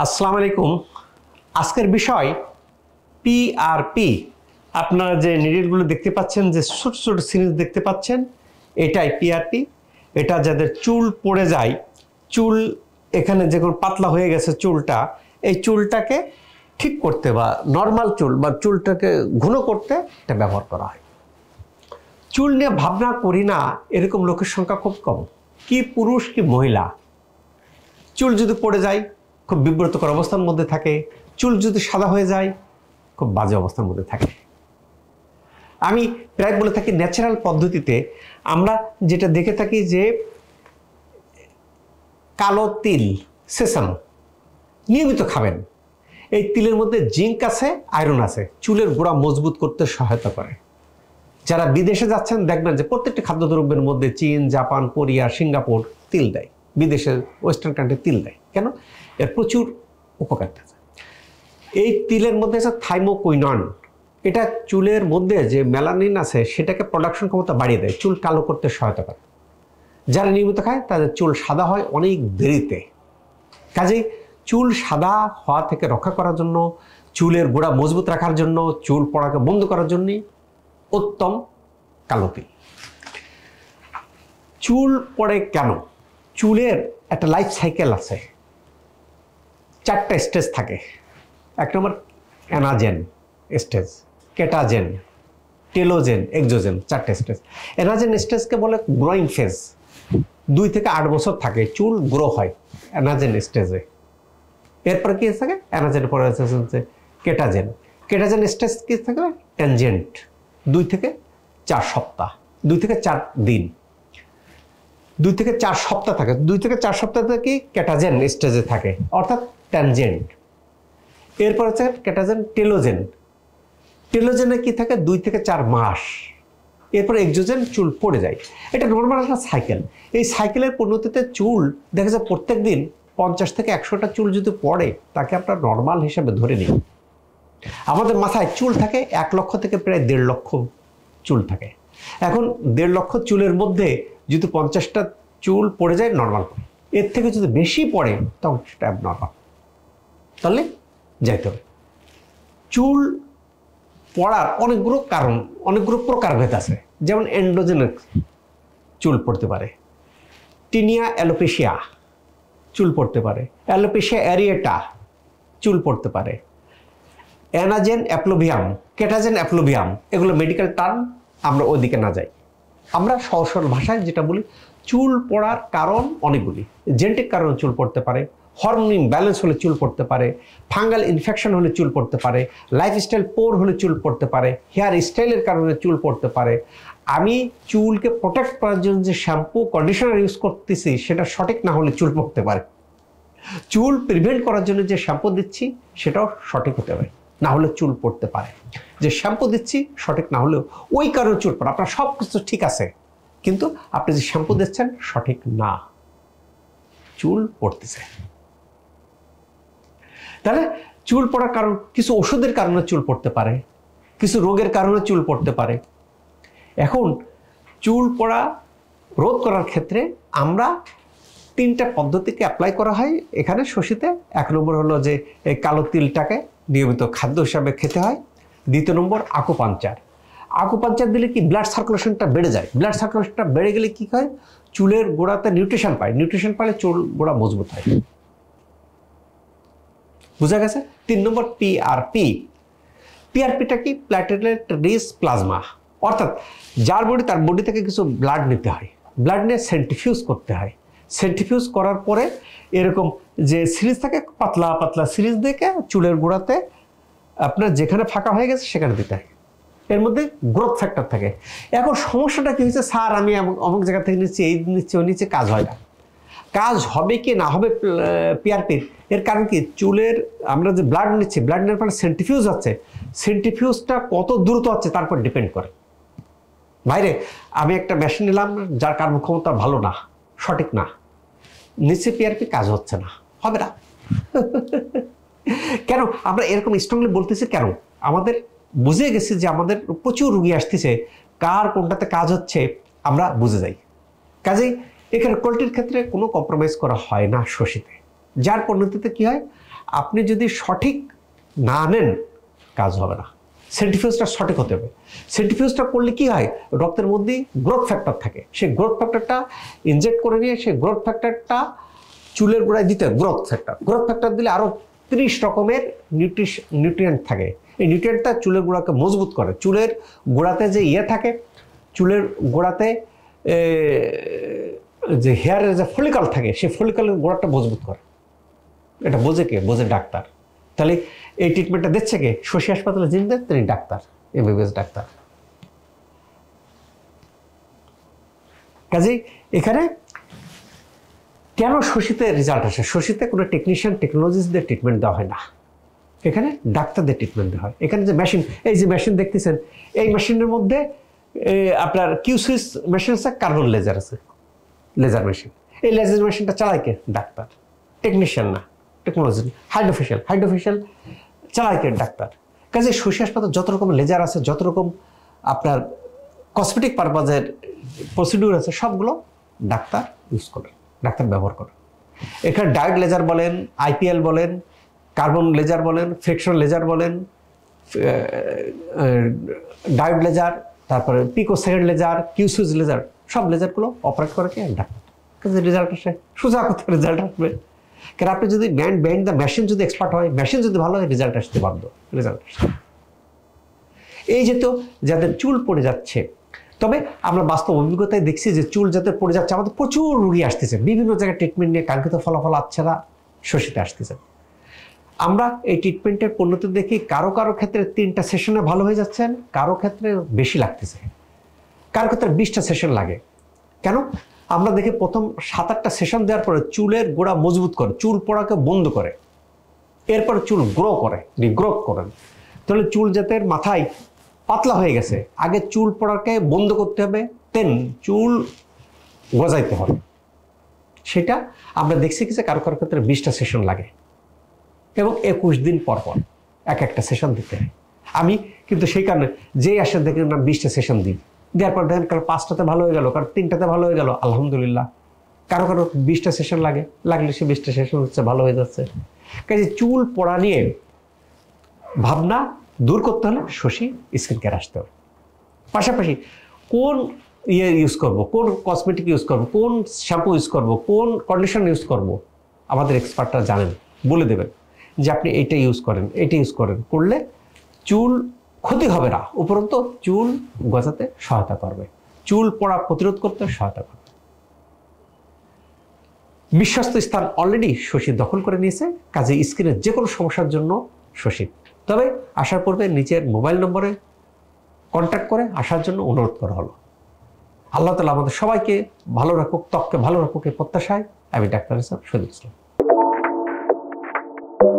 আসসালামু আলাইকুম। আজকের বিষয় পিআরপি। আপনারা যে নিডলগুলো দেখতে পাচ্ছেন, যে ছোট ছোট সিরিজ দেখতে পাচ্ছেন, এটাই পিআরপি। এটা যাদের চুল পড়ে যায়, চুল এখানে যে কোনো পাতলা হয়ে গেছে চুলটা, এই চুলটাকে ঠিক করতে বা নর্মাল চুল বা চুলটাকে ঘন করতে এটা ব্যবহার করা হয়। চুল নিয়ে ভাবনা করি না এরকম লোকের সংখ্যা খুব কম, কি পুরুষ কি মহিলা। চুল যদি পড়ে যায় খুব বিব্রতকর অবস্থার মধ্যে থাকে, চুল যদি সাদা হয়ে যায় খুব বাজে অবস্থার মধ্যে থাকে। আমি প্রায় বলে থাকি ন্যাচারাল পদ্ধতিতে আমরা যেটা দেখে থাকি যে কালো তিল সেসাম নিয়মিত খাবেন। এই তিলের মধ্যে জিঙ্ক আছে, আয়রন আছে, চুলের গোড়া মজবুত করতে সহায়তা করে। যারা বিদেশে যাচ্ছেন দেখবেন যে প্রত্যেকটি খাদ্যদ্রব্যের মধ্যে চীন, জাপান, কোরিয়া, সিঙ্গাপুর তিল দেয়। বিদেশের ওয়েস্টার্ন কান্ট্রি তিল দেয় কেন? এর প্রচুর উপকারিতা আছে। এই তিলের মধ্যে আছে থাইমোকুইনন। এটা চুলের মধ্যে যে মেলানিন আছে সেটাকে প্রোডাকশন ক্ষমতা বাড়িয়ে দেয়, চুল কালো করতে সহায়তা করে। যারা নিয়মিত খায় তাদের চুল সাদা হয় অনেক দেরিতে। কাজেই চুল সাদা হওয়া থেকে রক্ষা করার জন্য, চুলের গোড়া মজবুত রাখার জন্য, চুল পড়াকে বন্ধ করার জন্যই উত্তম কালো তিল। চুল পড়ে কেন? চুলের একটা লাইফ সাইকেল আছে, 4টা স্টেজ থাকে। 1 number anagen stage, catagen, telogen, exogen, 4টে স্টেজ। অ্যানাজেন স্টেজকে বলে গ্রোয়িং ফেজ। 2 থেকে 8 বছর থাকে চুল গ্রো হয় অ্যানাজেন স্টেজে। এরপর কি থাকে? অ্যানাজেনের পরে হচ্ছে কেটাজেন। কেটাজেন স্টেজ কি থাকে? ট্যানজেন্ট, 2 থেকে 4 সপ্তাহ, 2 থেকে 4 দিন, 2 থেকে 4 সপ্তাহ থাকে। 2 থেকে 4 সপ্তাহ থেকে কেটাজেন স্টেজে থাকে, অর্থাৎ ট্যানজেন্ট। এরপর হচ্ছে কেটাজেন টেলোজেন। টেলোজেনে কি থাকে? 2 থেকে 4 মাস। এরপর এক্সোজেন, চুল পড়ে যায়। এটা নর্মাল একটা সাইকেল। এই সাইকেলের পরিণতিতে চুল দেখা যায় প্রত্যেক দিন 50 থেকে 100টা চুল যদি পড়ে তাকে আপনার নর্মাল হিসাবে ধরে নিন। আমাদের মাথায় চুল থাকে 1 লক্ষ থেকে প্রায় 1.5 লক্ষ চুল থাকে। এখন 1.5 লক্ষ চুলের মধ্যে যদি 50টা চুল পড়ে যায় নর্মাল, এর থেকে যদি বেশি পড়ে তখন সেটা অ্যাবনর্মাল। তাহলে যাইতে হবে। চুল পড়ার অনেকগুলো কারণ, অনেকগুলো প্রকারভেদ আছে। যেমন এন্ডোজেনিক চুল পড়তে পারে, টিনিয়া অ্যালোপেশিয়া চুল পড়তে পারে, অ্যালোপেশিয়া অ্যারিয়েটা চুল পড়তে পারে, অ্যানাজেন অ্যাপ্লোভিয়াম, কেটাজেন অ্যাপ্লোভিয়াম, এগুলো মেডিকেল টার্ম, আমরা ওইদিকে না যাই। আমরা সহজ সরল ভাষায় যেটা বলি, চুল পড়ার কারণ অনেকগুলি। জেনেটিক কারণে চুল পড়তে পারে, হরমোন ইমব্যালেন্স হলে চুল পড়তে পারে, ফাঙ্গাল ইনফেকশন হলে চুল পড়তে পারে, লাইফস্টাইল পোর হলে চুল পড়তে পারে, হেয়ার স্টাইলের কারণে চুল পড়তে পারে। আমি চুলকে প্রোটেক্ট করার জন্য যে শ্যাম্পু কন্ডিশনার ইউজ করতেছি সেটা সঠিক না হলে চুল পড়তে পারে। চুল প্রিভেন্ট করার জন্য যে শ্যাম্পু দিচ্ছি সেটাও সঠিক হতে হবে, না হলে চুল পড়তে পারে। যে শ্যাম্পু দিচ্ছি সঠিক না হলেও ওই কারণে চুল পড়ে। আপনার সব কিছু ঠিক আছে কিন্তু আপনি যে শ্যাম্পু দিচ্ছেন সঠিক না, চুল পড়তেছে। তাহলে চুল পড়ার কারণ, কিছু ওষুধের কারণে চুল পড়তে পারে, কিছু রোগের কারণে চুল পড়তে পারে। এখন চুল পড়া রোধ করার ক্ষেত্রে আমরা 3টা পদ্ধতিকে অ্যাপ্লাই করা হয় এখানে শশীতে। 1 নম্বর হলো যে এই কালো তিলটাকে নিয়মিত খাদ্য হিসাবে খেতে হয়। 2 নম্বর আকুপাঞ্চার। আকুপাঞ্চার দিলে কি ব্লাড সার্কুলেশনটা বেড়ে যায়। ব্লাড সার্কুলেশনটা বেড়ে গেলে কি হয়? চুলের গোড়াতে নিউট্রিশন পায়, নিউট্রিশন পালে চুল গোড়া মজবুত হয়। বুঝা গেছে? 3 নম্বর পিআরপি। পিআরপিটা কি? প্ল্যাটেলেট রিচ প্লাজমা। অর্থাৎ যার বডি, তার বডি থেকে কিছু ব্লাড নিতে হয়, ব্লাড নিয়ে সেন্ট্রিফিউজ করতে হয়। সেন্ট্রিফিউজ করার পরে এরকম যে সিরিজ থাকে, পাতলা পাতলা সিরিজ দেখে চুলের গোড়াতে আপনার যেখানে ফাঁকা হয়ে গেছে সেখানে দিতে হয়। এর মধ্যে গ্রোথ ফ্যাক্টর থাকে। এখন সমস্যাটা কি হয়েছে? স্যার আমি অমুক জায়গা থেকে নিচ্ছি, এই নিচ্ছি, ওই নিচে, কাজ হয় না। কাজ হবে কি না হবে পিআরপির, এর কারণ কি? চুলের আমরা যে ব্লাড নিচ্ছি, ব্লাড নেওয়ার পরে সেন্ট্রিফিউজ হচ্ছে, সেন্ট্রিফিউজটা কত দ্রুত হচ্ছে তার উপর ডিপেন্ড করে। বাইরে আমি একটা মেশিন নিলাম যার কর্মক্ষমতা ভালো না, সঠিক না, নিচে পিআরপি কাজ হচ্ছে না, হবে না। কেন আমরা এরকম স্ট্রংলি বলতেছি? কেন? আমাদের বুঝে গেছি যে আমাদের প্রচুর রুগী আসতেছে, কার কোনটাতে কাজ হচ্ছে আমরা বুঝে যাই। কাজেই এখানে কোয়ালিটির ক্ষেত্রে কোনো কম্প্রোমাইজ করা হয় না শশীতে। যার পরিণতিতে কি হয়, আপনি যদি সঠিক না নেন কাজ হবে না। সেন্ট্রিফিউজটা সঠিক হতে হবে। সেন্ট্রিফিউজটা করলে কি হয়, রক্তের মধ্যে গ্রোথ ফ্যাক্টর থাকে, সেই গ্রোথ ফ্যাক্টরটা ইনজেক্ট করে নিয়ে সেই গ্রোথ ফ্যাক্টরটা চুলের গোড়ায় দিতে হয়। গ্রোথ ফ্যাক্টর দিলে আরও 30 রকমের নিউট্রিয়েন্ট থাকে। এই নিউট্রিয়েন্টটা চুলের গোড়াকে মজবুত করে। চুলের গোড়াতে যে থাকে, চুলের গোড়াতে যে হেয়ারের যে ফলিকল থাকে, সেই ফলিকলের গোড়াটা মজবুত করে। এটা বোঝে কে? বোঝে ডাক্তার। তাহলে এই ট্রিটমেন্টটা দিচ্ছে কে? শশী হাসপাতালে যিনি দেন তিনি ডাক্তার, এমবিবিএস ডাক্তার। কাজেই এখানে কেন শশীতে রেজাল্ট আসে? শশীতে কোনো টেকনিশিয়ান টেকনোলজিস্ট দিয়ে ট্রিটমেন্ট দেওয়া হয় না, এখানে ডাক্তারদের ট্রিটমেন্ট দেওয়া হয়। এখানে যে মেশিন, এই যে মেশিন দেখতেছেন, এই মেশিনের মধ্যে আপনার কিউসুইস মেশিন আছে, কার্বন লেজার আছে, লেজার মেশিন। এই লেজার মেশিনটা চালায় কে? ডাক্তার, টেকনিশিয়ান না, টেকনোলজি। হাইড্রোফেশিয়াল চালায় কে? ডাক্তার। কাজে শশী হাসপাতাল যত রকম লেজার আছে, যত রকম আপনার কসমেটিক পারপাজের প্রসিডিউর আছে, সবগুলো ডাক্তার ইউজ করেন, ডাক্তার ব্যবহার করেন। এখানে ডায়োড লেজার বলেন, আইপিএল বলেন, কার্বন লেজার বলেন, ফ্রিকশন লেজার বলেন, ডায়োড লেজার, তারপরে পিকোসেকেন্ড লেজার, কিউসুইজ লেজার, সব লেজারগুলো অপারেট করে কে? ডাক্তার। কাজে রেজাল্ট আসে, সোজা কথা রেজাল্ট আসবে। কারণ আপনি যদি ব্যান্ড দ্য মেশিন যদি এক্সপার্ট হয়, মেশিন যদি ভালো হয়, রেজাল্ট আসতে বাধ্য, রেজাল্ট আসে। এই যে তো যাদের চুল পড়ে যাচ্ছে, তবে আমরা বাস্তব অভিজ্ঞতায় দেখছি যে চুল যাদের পড়ে যাচ্ছে, আমাদের প্রচুর রোগী আসতেছে বিভিন্ন জায়গায় ট্রিটমেন্ট নিয়ে, কাঙ্ক্ষিত ফলাফল আসছে না, শশীতে আসতেছে। আমরা এই ট্রিটমেন্টের পরিণতি দেখি কারো ক্ষেত্রে 3টা সেশনে ভালো হয়ে যাচ্ছেন, কারো ক্ষেত্রে বেশি লাগতেছে, কারো ক্ষেত্রে 20টা সেশন লাগে। কেন? আমরা দেখি প্রথম 7-8টা সেশন দেওয়ার পরে চুলের গোড়া মজবুত করে, চুল পড়াকে বন্ধ করে, এরপরে চুল রিগ্রোথ করেন। তাহলে চুল জাতের মাথায় পাতলা হয়ে গেছে, আগে চুল পড়াকে বন্ধ করতে হবে, দেন চুল গজাইতে হবে। সেটা আমরা দেখছি কি যে কারো ক্ষেত্রে 20টা সেশন লাগে এবং 21 দিন পর একটা সেশন দিতে হয়। আমি কিন্তু সেই কারণে যেই আসেন দেখে আমরা 20টা সেশন দিই, দেওয়ার পর দেখেন কারো 5টাতে ভালো হয়ে গেল, কারো 3টাতে ভালো হয়ে গেল, আলহামদুলিল্লাহ। কারো 20টা সেশন লাগলে সে 20টা সেশন হচ্ছে, ভালো হয়ে যাচ্ছে। কাজে চুল পড়া নিয়ে ভাবনা দূর করতে হলে শশী স্কিন কেয়ার আসতে হবে। পাশাপাশি কোন ইউজ করব, কোন কসমেটিক ইউজ করব, কোন শ্যাম্পু ইউজ করব, কোন কন্ডিশনার ইউজ করব, আমাদের এক্সপার্টরা জানেন, বলে দেবেন যে আপনি এইটা ইউজ করেন, করলে চুল ক্ষতি হবে না, উপরন্তু চুল গজাতে সহায়তা করবে, চুল পড়া প্রতিরোধ করতে সহায়তা করবে। বিশ্বস্ত স্থান অলরেডি শশী দখল করে নিয়েছে, কাজে স্কিনের যে কোনো সমস্যার জন্য শশী। তবে আসার পূর্বে নিচের মোবাইল নম্বরে কন্ট্যাক্ট করে আসার জন্য অনুরোধ করা হলো। আল্লাহ তাআলা আমাদের সবাইকে ভালো রাখুক, ত্বককে ভালো রাখুক এই প্রত্যাশায় আমি ডাক্তার শহীদুল ইসলাম।